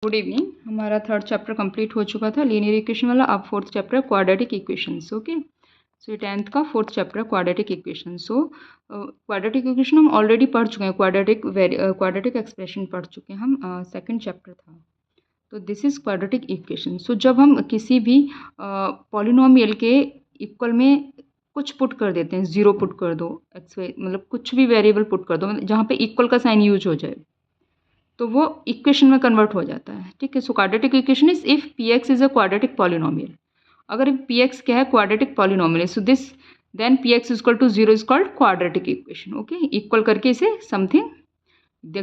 Good evening. हमारा third chapter complete हो चुका था लीनियर इक्वेशन वाला। अब fourth chapter quadratic equations. Okay, so ये 10th का fourth chapter quadratic equation. So quadratic equation हम ऑलरेडी पढ़ चुके हैं, क्वाड्रेटिक एक्सप्रेशन पढ़ चुके हैं हम, सेकंड चैप्टर था। तो दिस इज क्वाड्रेटिक इक्वेशन। सो जब हम किसी भी पॉलिनोमियल के इक्वल में कुछ पुट कर देते हैं, जीरो पुट कर दो, एक्स वाई मतलब कुछ भी वेरिएबल पुट कर दो, मतलब जहाँ पे इक्वल का साइन यूज हो जाए, तो वो इक्वेशन में कन्वर्ट हो जाता है। ठीक है, so quadratic equation is if P X is a quadratic polynomial. अगर पी एक्स क्या है, quadratic polynomial, so this then P X equal to zero is called quadratic equation. Okay, equal करके इसे समथिंग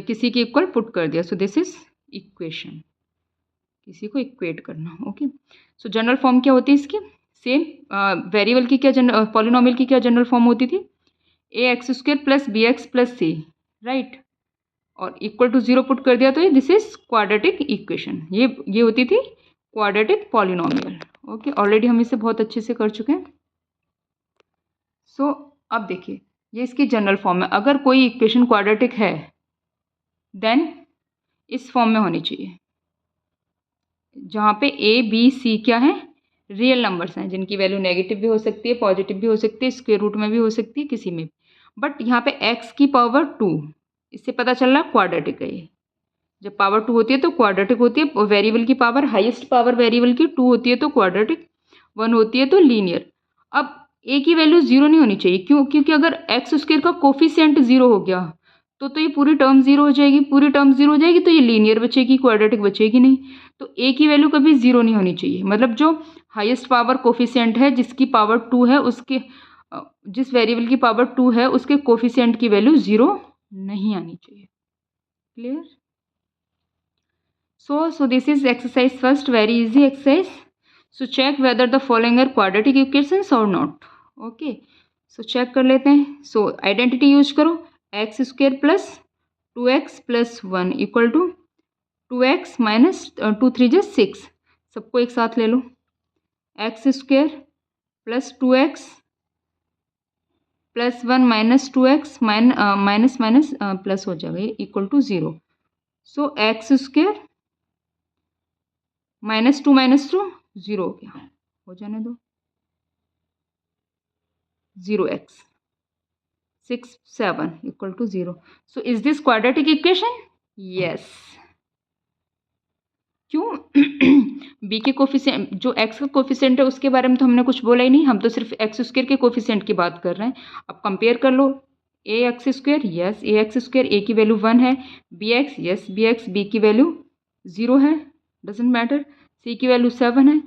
किसी के इक्वल पुट कर दिया, सो this is equation, किसी को इक्वेट करना। ओके, सो जनरल फॉर्म क्या होती है इसकी? सेम वेरिएबल की क्या, पॉलिनोमियल की क्या जनरल फॉर्म होती थी? A x square plus b x plus c, right, और इक्वल टू जीरो पुट कर दिया तो ये दिस इज क्वाड्रेटिक इक्वेशन। ये होती थी क्वाड्रेटिक पॉलिनोमियल। ओके, ऑलरेडी हम इसे बहुत अच्छे से कर चुके हैं। सो अब देखिए, ये इसकी जनरल फॉर्म है। अगर कोई इक्वेशन क्वाड्रेटिक है देन इस फॉर्म में होनी चाहिए, जहाँ पे ए बी सी क्या है, रियल नंबर्स हैं, जिनकी वैल्यू नेगेटिव भी हो सकती है, पॉजिटिव भी हो सकती है, स्क्वायर रूट में भी हो सकती है, किसी में भी। बट यहाँ पे एक्स की पावर 2, इससे पता चल रहा क्वाड्रेटिक है ये। जब पावर 2 होती है तो क्वाड्रेटिक होती है। वेरिएबल की पावर, हाईएस्ट पावर वेरिएबल की 2 होती है तो क्वाड्रेटिक, 1 होती है तो लीनियर। अब ए की वैल्यू 0 नहीं होनी चाहिए, क्यों? क्योंकि अगर एक्स स्क्वायर का कोफिशिएंट 0 हो गया तो ये पूरी टर्म 0 हो जाएगी। पूरी टर्म 0 हो जाएगी तो ये लीनियर बचेगी, क्वाड्रेटिक बचेगी नहीं। तो ए की वैल्यू कभी 0 नहीं होनी चाहिए। मतलब जो हाईएस्ट पावर कोफिशिएंट है, जिसकी पावर 2 है, उसके जिस वेरिएबल की पावर 2 है उसके कोफिशिएंट की वैल्यू 0 नहीं आनी चाहिए। Clear? So this is exercise first, very easy exercise. So check whether the following are quadratic equations or not. Okay, so check कर लेते हैं. So identity use करो, x square plus 2x plus 1 equal to 2x minus 2 3 just 6. सबको एक साथ ले लो, x square plus 2x plus 1 minus 2x minus minus plus हो जाएगा, ये equal to 0. So x square -2 0 हो गया, हो जाने दो, 0x 6 7 equal to 0. So is this quadratic equation? Yes. क्यों? बी के कोफिशिएंट, जो एक्स का कोफिशिएंट है उसके बारे में तो हमने कुछ बोला ही नहीं, हम तो सिर्फ एक्स स्क्वायर के कोफिशिएंट की बात कर रहे हैं. अब कंपेयर कर लो, A x square, yes A x square, A की वैल्यू 1 है, B X, yes B X, B की वैल्यू 0 है, डजेंट मैटर, सी की वैल्यू 7 है.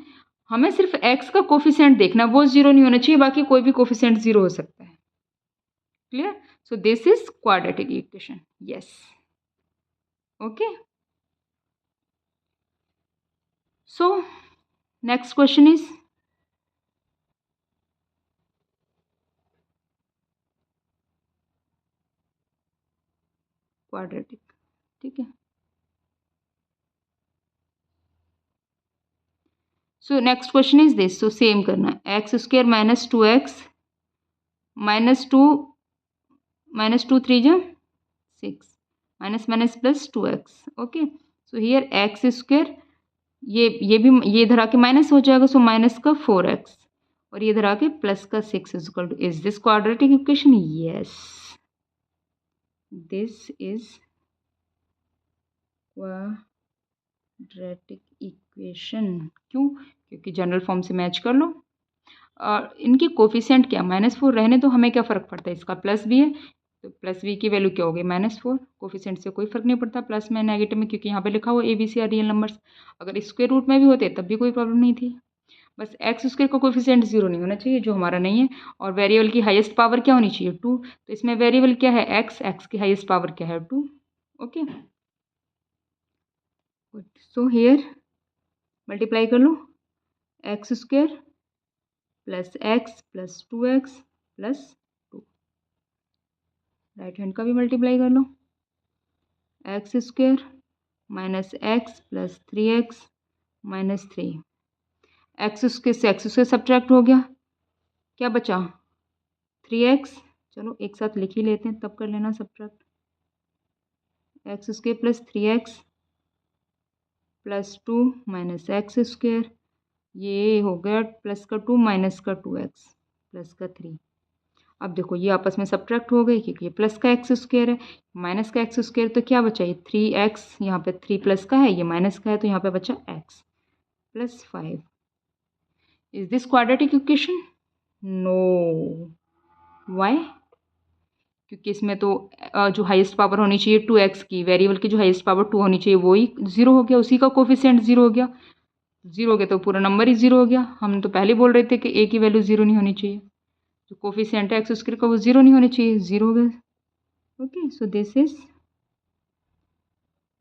हमें सिर्फ एक्स का कोफिशिएंट देखना, वो 0 नहीं होना चाहिए, बाकी कोई भी कोफिशिएंट 0 हो सकता है. Clear? So this is quadratic equation. Yes. Okay, so next question is quadratic. ठीक है, so next question is this. so same करना है, x square minus 2x minus 2 3 जा 6 minus minus plus 2x. Okay, so here x square, ये भी ये इधर आके माइनस हो जाएगा, सो माइनस का 4x और ये इधर आके प्लस का 6 is equal to, is this quadratic equation? Yes, this is quadratic equation. क्यों? क्योंकि जनरल फॉर्म से मैच कर लो. और इनकी कोफिशिएंट क्या, -4 रहने तो हमें क्या फ़र्क पड़ता है, इसका प्लस भी है तो प्लस बी की वैल्यू क्या हो गई, -4. कोफिशिएंट से कोई फ़र्क नहीं पड़ता प्लस में नेगेटिव में, क्योंकि यहाँ पे लिखा हुआ A B C are real numbers. अगर स्क्वायर रूट में भी होते तब भी कोई प्रॉब्लम नहीं थी. बस एक्स स्क्वायर का कोफिशिएंट 0 नहीं होना चाहिए, जो हमारा नहीं है. और वेरिएबल की हाईएस्ट पावर क्या होनी चाहिए, 2. तो इसमें वेरिएबल क्या है, एक्स, एक्स की हाईएस्ट पावर क्या है, 2. ओके, सो हियर मल्टीप्लाई कर लो, x square plus x plus 2x plus 2. Right hand का भी मल्टीप्लाई कर लो, x square minus x plus 3x minus 3. X square से एक्स स्क्वायर सब्ट्रैक्ट हो गया, क्या बचा, 3x. चलो एक साथ लिख ही लेते हैं, तब कर लेना subtract. X square plus 3x +2 minus x square, ये हो गया +2 माइनस का 2x प्लस का 3। अब देखो ये आपस में सब्ट्रैक्ट हो गई क्योंकि ये प्लस का एक्स स्क्वायर है, माइनस का एक्स स्क्वायर, तो क्या बचा ये 3x, यहाँ पे 3 प्लस का है, ये माइनस का है, तो यहाँ पे बचा x plus 5। Is this quadratic equation? No. Why? क्योंकि इसमें तो जो हाईएस्ट पावर होनी चाहिए 2x की, वेरिएबल की जो हाईएस्ट पावर 2 होनी चाहिए वो ही 0 हो गया, उसी का कोफिशिएंट 0 हो गया। 0 हो गया तो पूरा नंबर ही 0 हो गया। हम तो पहले बोल रहे थे कि a की वैल्यू 0 नहीं होनी चाहिए, जो कोफिशिएंट है एक्स स्क्वायर का वो 0 नहीं होनी चाहिए, 0 हो गया। Okay, so this is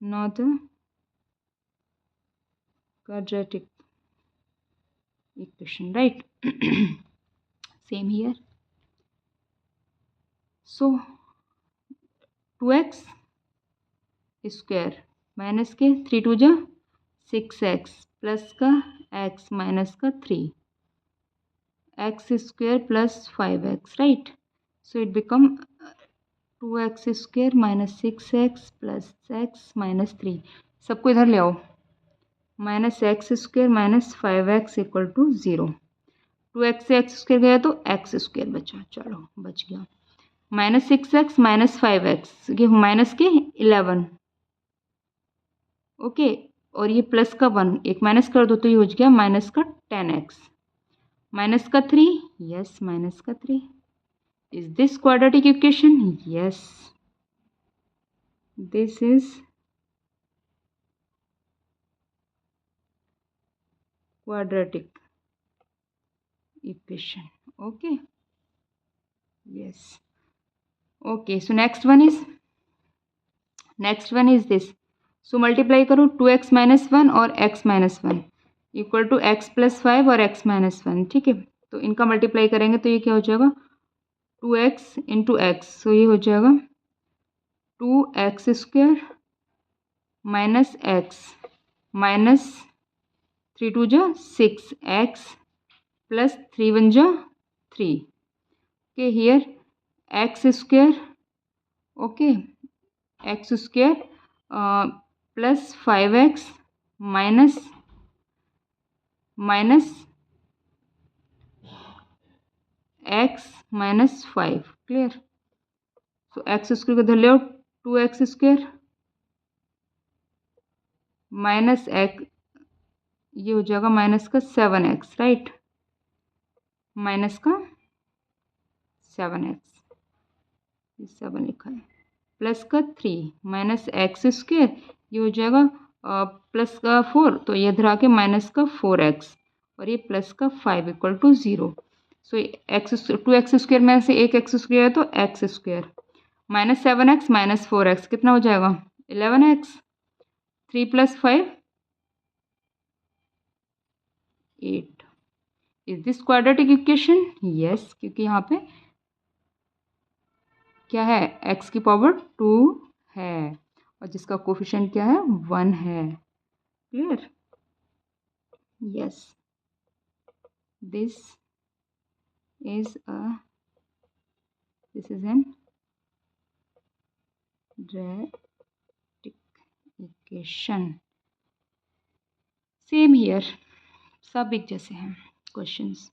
not a quadratic equation, right? Same here. So 2x square minus के 3 2 जा 6x प्लस का x माइनस का 3 x square plus 5x, right? So it become 2x square minus 6x plus x minus 3। सबको इधर ले आओ, minus x square minus 5x equal to 0। 2x से x square गया तो एक्स स्क्वायर बचा, चलो बच गया। माइनस 6x माइनस 5x, ये माइनस के 11, ओके, और ये प्लस का 1, एक माइनस कर दो तो ये हो गया माइनस का 10x, माइनस का 3, यस माइनस का 3। Is this quadratic equation? Yes, this is quadratic equation. Okay, yes. Okay, so next one is this. So multiply करो 2x माइनस 1 और x minus 1 equal to x plus 5 और x minus 1, ठीक है। तो इनका multiply करेंगे तो ये क्या हो जाएगा 2x इंटू एक्स, सो ये हो जाएगा 2x square minus x minus 3 2 जा 6x प्लस 3 1 जा 3, okay, here x square, okay, x square plus 5x minus x minus 5, clear? So x square को धर ले 2x स्क्वायर माइनस x, ये हो जाएगा माइनस का 7x, राइट? माइनस का 7x, 7 लिखा है, प्लस का 3 माइनस एक्स स्क्वायर, ये हो जाएगा प्लस का 4, तो ये इधर आके माइनस का 4x और ये प्लस का 5 equal to 0। So x 2x square में से एक एक्स स्क्वायर है तो x square minus 7x minus 4x कितना हो जाएगा 11x, 3 plus 5 8। Is this quadratic equation? Yes, क्योंकि यहाँ पे क्या है x की पावर 2 है और जिसका कोफिशिएंट क्या है 1 है, clear? Yes, this is an quadratic equation. Same here, सब एक जैसे हैं questions.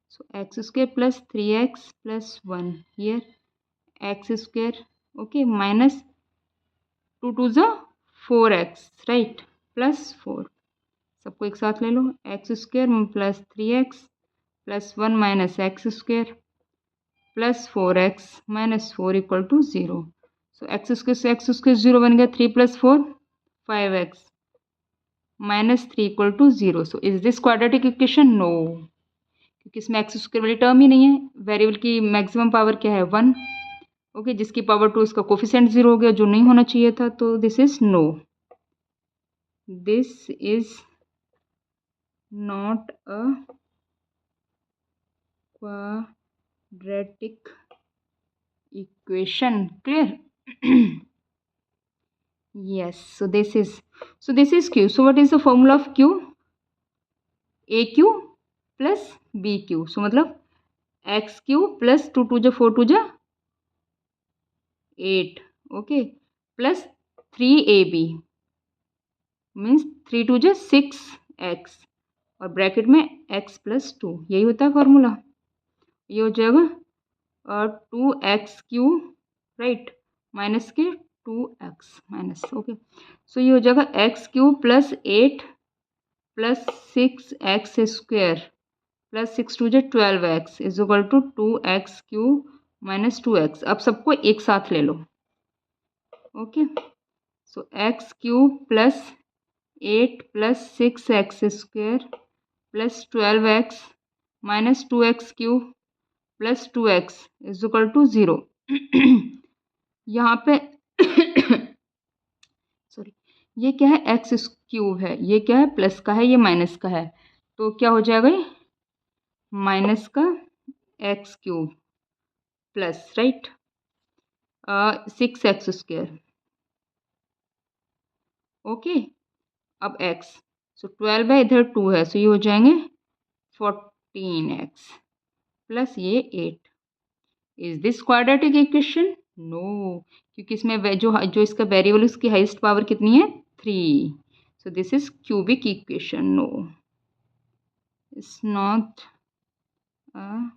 So x square plus 3x plus 1 here x square, okay, minus 2 2 जा 4x, राइट, प्लस 4, सबको एक साथ ले लो, x square plus 3x plus 1 minus x square plus 4x minus 4 equal to 0। So x square से x square 0 बन गया, 3 plus 4 5x minus 3 equal to 0। So is this quadratic equation? No, क्योंकि इसमें एक्स स्क्वायर वाली term ही नहीं है। Variable की मैक्सिमम पावर क्या है 1, ओके, जिसकी पावर 2, इसका कोफिशिएंट 0 हो गया जो नहीं होना चाहिए था, तो this is no, this is not a quadratic equation, clear? Yes, so this is q. So what is the formula of q? aq plus bq, so मतलब xq plus 2 2 जा 4 2 जा 8, okay, plus 3ab, means 3 2 6 x और bracket में x+2, यही होता है formula. ये हो जाएगा 2x³ राइट माइनस के 2x माइनस ओके। सो ये हो जाएगा x³ plus 8 plus 6x² plus 6 2 12x is equal to 2x³ minus 2x। अब सबको एक साथ ले लो okay. So x³ plus 8 plus 6x² plus 12x minus 2x³ plus 2x is equal to 0। यहाँ पे सॉरी, ये क्या है, x³ है, ये क्या है, प्लस का है, ये माइनस का है, तो क्या हो जाएगा ये माइनस का x³ plus right 6x² okay. अब x, सो 12 है, इधर 2 है, सो ये हो जाएंगे 14x प्लस ये 8। Is this quadratic equation? No, क्योंकि इसमें जो इसका वेरिएबल उसकी हाईएस्ट पावर कितनी है 3। So this is cubic equation. No, it's not a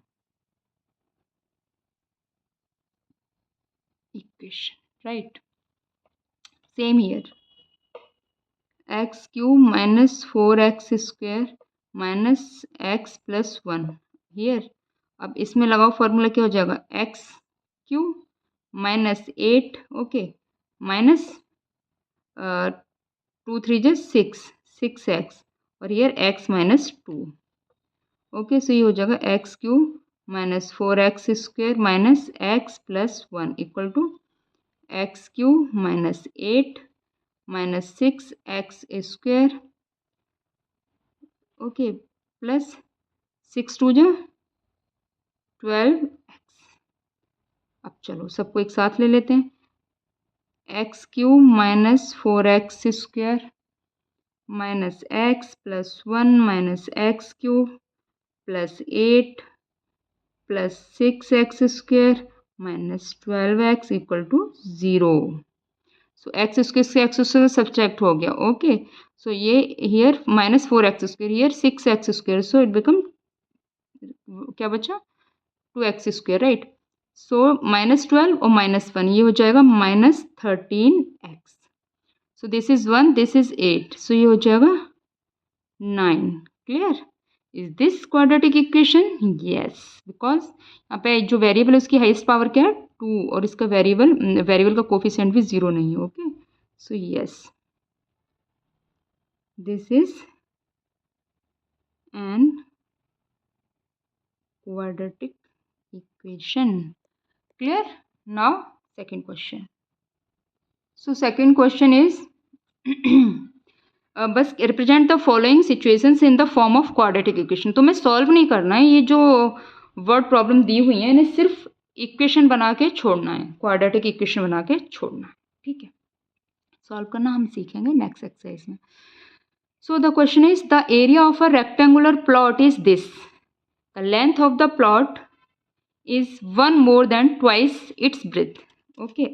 equation right. Same here x³ minus 4x² minus x plus 1 here. अब इसमें लगाओ फॉर्मूला, क्या हो जाएगा x³ माइनस 8 ओके माइनस 2 3 6 और here x minus 2 okay. So ये हो जाएगा x³ minus 4x² minus x plus 1 equal to x³ minus 8 minus 6x² okay plus 6 2 12x। अब चलो सबको एक साथ ले लेते हैं। x³ minus 4x² minus x plus 1 minus x³ plus 8 plus 6x² minus 12x equal to 0। So x² से x² subtract हो गया ओके। सो ये here minus 4x² here 6x², so it become क्या बचा 2x² राइट। सो माइनस 12 और minus 1 ये हो जाएगा minus 13x। So this is 1 this is 8, सो ये हो जाएगा 9। Clear? Is this quadratic equation? Yes, because यहाँ पे जो वेरिएबल है उसकी हाईएस्ट पावर क्या है 2 और इसका वेरिएबल का कोफिशिएंट भी 0 नहीं है okay. So yes, this is an quadratic equation. Clear? Now second question. So second question is बस represent the following situations in the form of quadratic equation. तो मैं सॉल्व नहीं करना है, ये जो वर्ड प्रॉब्लम दी हुई है इन्हें सिर्फ इक्वेशन बना के छोड़ना है, क्वाड्रेटिक इक्वेशन बना के छोड़ना है, ठीक है। सॉल्व करना हम सीखेंगे नेक्स्ट एक्सरसाइज में। So the question is the area of a rectangular plot is this, the length of the plot is 1 more than twice its breadth. Okay.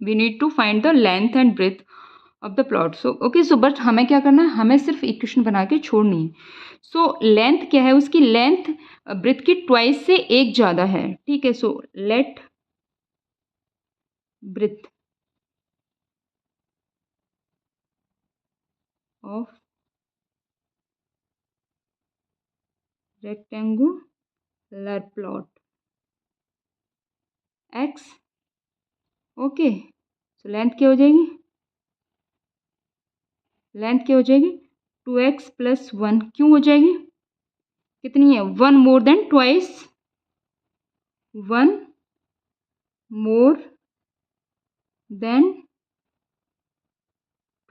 We need to find the length and breadth of the plot. So okay, so but हमें क्या करना है, हमें सिर्फ equation बना के छोड़नी है। सो लेंथ क्या है, उसकी लेंथ ब्रेथ की ट्वाइस से एक ज़्यादा है, ठीक है। So let breadth of rectangular plot x okay. So length क्या हो जाएगी, लेंथ क्या हो जाएगी 2x प्लस 1, क्यों हो जाएगी, कितनी है 1 more than twice, 1 more than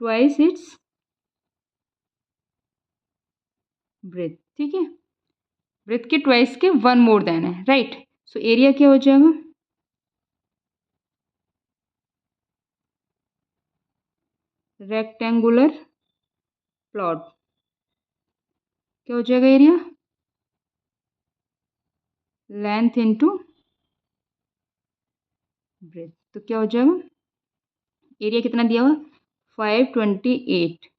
twice its breath, ठीक है। ब्रेथ के ट्वाइस के 1 मोर देन है राइट। सो एरिया क्या हो जाएगा, रेक्टेंगुलर प्लॉट क्या हो जाएगा एरिया, लेंथ इनटू ब्रेथ, तो क्या हो जाएगा एरिया कितना दिया हुआ 528।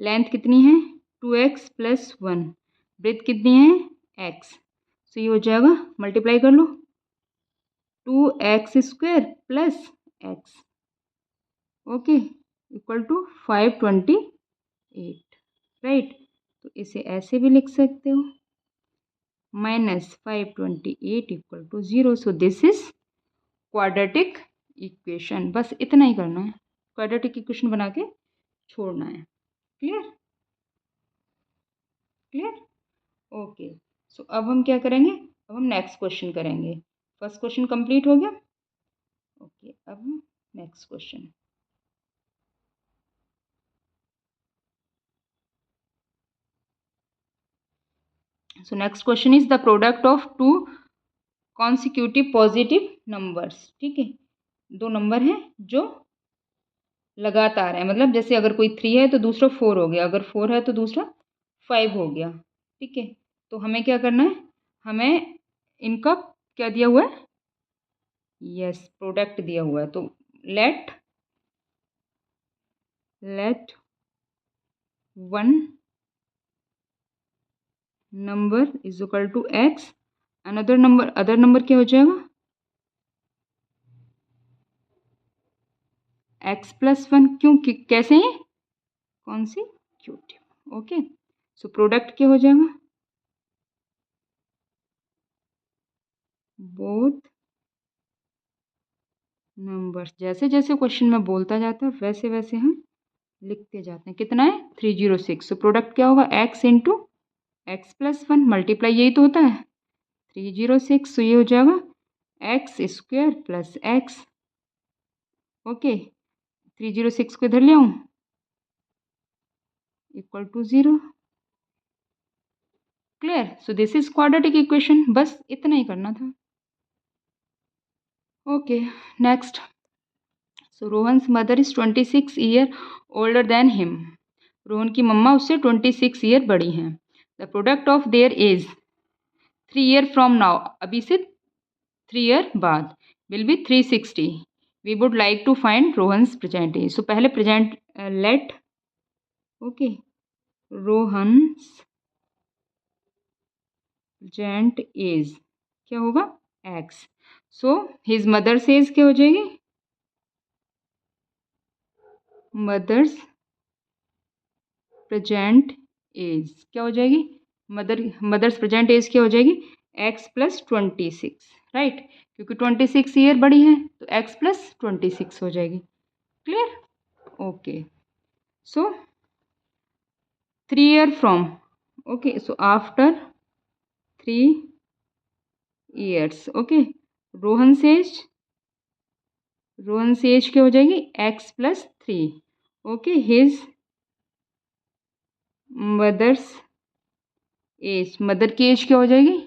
लेंथ कितनी है 2x + 1। ब्रेथ कितनी है x। सो ये हो जाएगा, मल्टीप्लाई कर लो 2x² + x, okay, equal to 528, right. तो इसे ऐसे भी लिख सकते हो -528 equal to 0। So this is quadratic equation. बस इतना ही करना है, क्वाड्रेटिक इक्वेशन बना के छोड़ना है। Clear clear, okay. सो अब हम क्या करेंगे, अब हम नेक्स्ट क्वेश्चन करेंगे। फर्स्ट क्वेश्चन कंप्लीट हो गया, ओके। अब next question, so next question is the product of to consecutive positive numbers. ठीक है, दो नंबर हैं जो लगातार है, मतलब जैसे अगर कोई 3 है तो दूसरा 4 हो गया, अगर 4 है तो दूसरा 5 हो गया। ठीक है, तो हमें क्या करना है, हमें इनका क्या दिया हुआ है, यस, प्रोडक्ट दिया हुआ है। तो let one number is equal to x, another number, other number क्या हो जाएगा x + 1। क्यों, कैसे है, कॉन्सिक्यूटिव, ओके। सो प्रोडक्ट क्या हो जाएगा, बोथ नंबर्स। जैसे जैसे क्वेश्चन में बोलता जाता है वैसे वैसे हम लिखते जाते हैं। कितना है 306। सो प्रोडक्ट क्या होगा x इंटू एक्स + 1, मल्टीप्लाई यही तो होता है 306। सो ये हो जाएगा x² + x, ओके। 306 को इधर ले आऊँ, equal to 0। Clear, so this is quadratic equation. बस इतना ही करना था, okay. Next, so Rohan's mother is 26 year older than him. Rohan की मम्मा उससे 26 ईयर बड़ी हैं। The product of their age 3 year from now, अभी से 3 ईयर बाद, will be 360। We would like to find Rohan's present age. So पहले present let, okay, Rohan's present as क्या होगा x। So his mother's age क्या हो जाएगी, मदर्स प्रेजेंट एज क्या हो जाएगी, मदर्स प्रेजेंट एज क्या हो जाएगी x + 26, राइट। क्योंकि 26 ईयर बड़ी है तो x + 26 हो जाएगी। Clear, okay. So 3 year from, okay, so after 3 years, okay, Rohan age क्या हो जाएगी x + 3, okay. His mother's age, mother की एज क्या हो जाएगी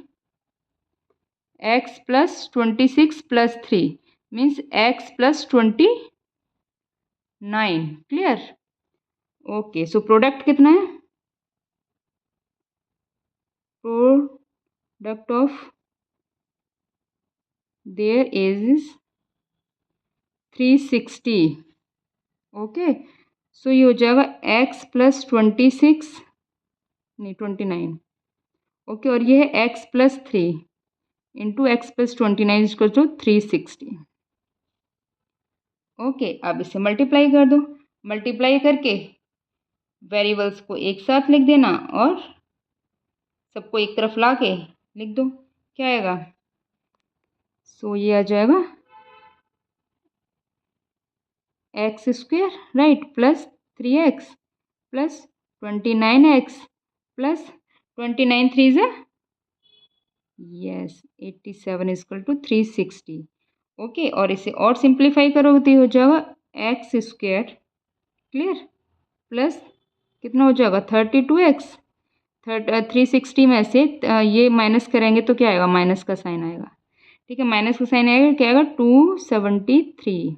x + 26 + 3 means x + 29। Clear, okay. So product कितना है, product of their age is 360, okay. So ये हो जाएगा x + 26 नहीं 29, ओके, और ये है x + 3 इंटू x + 29 इसको जो 360, ओके। अब इसे मल्टीप्लाई कर दो, मल्टीप्लाई करके वेरिएबल्स को एक साथ लिख देना और सबको एक तरफ ला के लिख दो, क्या आएगा। सो ये आ जाएगा x², राइट, + 3x + 29x + 29 3 ज़ा, यस, 87 = 360, ओके। और इसे और सिंप्लीफाई करोगे तो ये हो जाएगा x², क्लियर, प्लस कितना हो जाएगा 32x। 360 में से ये माइनस करेंगे तो क्या आएगा, माइनस का साइन आएगा, ठीक है, माइनस का साइन आएगा, क्या आएगा 273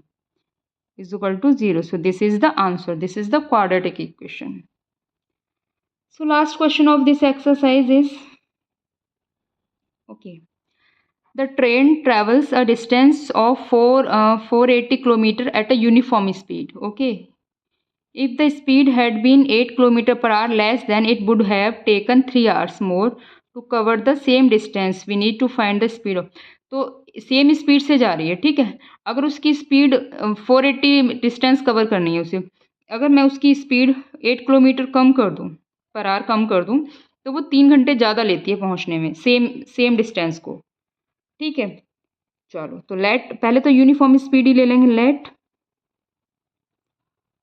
= 0। So this is the answer, this is the quadratic equation. So last question of this exercise is, okay, the train travels a distance of 480 kilometer at a uniform speed, okay, If the speed had been 8 kilometer per hour less, then it would have taken 3 hours more to cover the same distance. We need to find the speed of. तो same speed से जा रही है, ठीक है। अगर उसकी speed 480 distance cover करनी है उसे, अगर मैं उसकी स्पीड 8 किलोमीटर कम कर दूँ पर आवर कम कर दूँ, तो वो 3 घंटे ज़्यादा लेती है पहुँचने में सेम डिस्टेंस को, ठीक है। चलो तो लेट पहले तो यूनिफॉर्म स्पीड ही ले लेंगे। लेट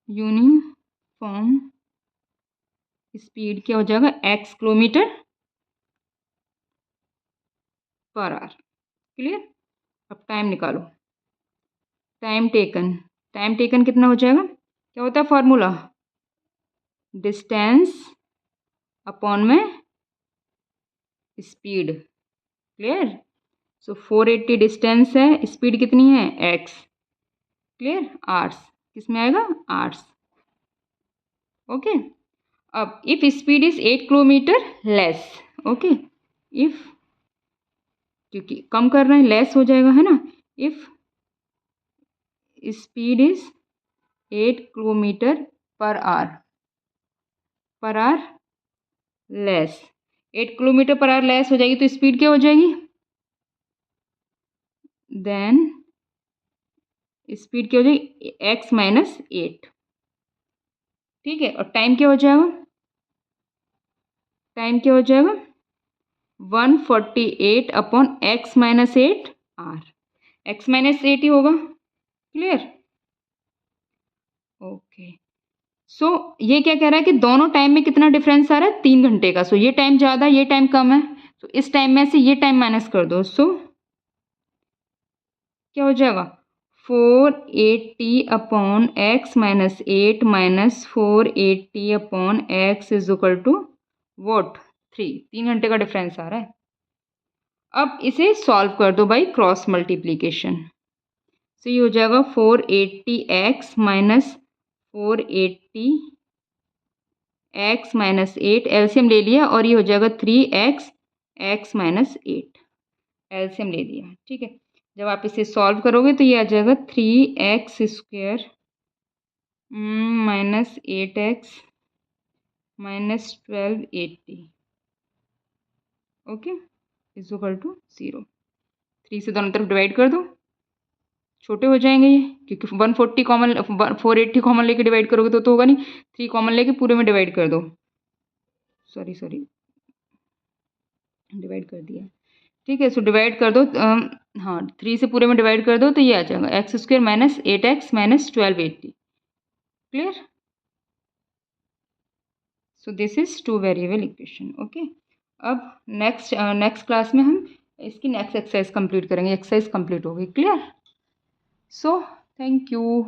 यूनिफॉर्म स्पीड क्या हो जाएगा, x kilometre per hour. Clear. अब टाइम निकालो। टाइम टेकन कितना हो जाएगा, क्या होता है फॉर्मूला, डिस्टेंस अपॉन में स्पीड। क्लियर। सो 480 डिस्टेंस है, स्पीड कितनी है x। क्लियर। आर्स किस में आएगा, आर्स। ओके। अब if speed is 8 kilometre less, okay, if क्योंकि कम कर रहे हैं लेस हो जाएगा, है ना। If speed is 8 kilometre per hour less, 8 kilometre per hour less हो जाएगी तो स्पीड क्या हो जाएगी, देन स्पीड क्या हो जाएगी, x माइनस 8। ठीक है। और टाइम क्या हो जाएगा, टाइम क्या हो जाएगा 148 अपॉन x माइनस 8 आर। x माइनस 8 ही होगा। क्लियर। ओके। सो ये क्या कह रहा है कि दोनों टाइम में कितना डिफरेंस आ रहा है, 3 घंटे का। सो ये टाइम ज़्यादा ये टाइम कम है, तो इस टाइम में से ये टाइम माइनस कर दो। सो क्या हो जाएगा 480 upon x minus 8 minus 480 upon x is equal to what 3। 3 घंटे का डिफरेंस आ रहा है। अब इसे सॉल्व कर दो बाई क्रॉस मल्टीप्लीकेशन। सो ये हो जाएगा 480x minus 480 x minus 8, LCM ले लिया, और ये हो जाएगा 3x x माइनस 8, एलसीएम ले लिया। ठीक है। जब आप इसे सॉल्व करोगे तो ये आ जाएगा 3x square minus 8x minus 1280, okay, is equal to 0। 3 से दोनों तरफ डिवाइड कर दो, छोटे हो जाएंगे ये, क्योंकि 140 कॉमन 480 कॉमन लेके डिवाइड करोगे तो होगा नहीं। 3 कॉमन लेके पूरे में डिवाइड कर दो, सॉरी डिवाइड कर दिया। ठीक है। सो डिवाइड कर दो, हाँ 3 से पूरे में डिवाइड कर दो तो ये आ जाएगा x square minus 8x minus 1280। Clear. So this is 2 variable equation. Okay. अब नेक्स्ट क्लास में हम इसकी नेक्स्ट एक्सरसाइज कंप्लीट करेंगे। एक्सरसाइज कंप्लीट होगी। क्लियर। So thank you.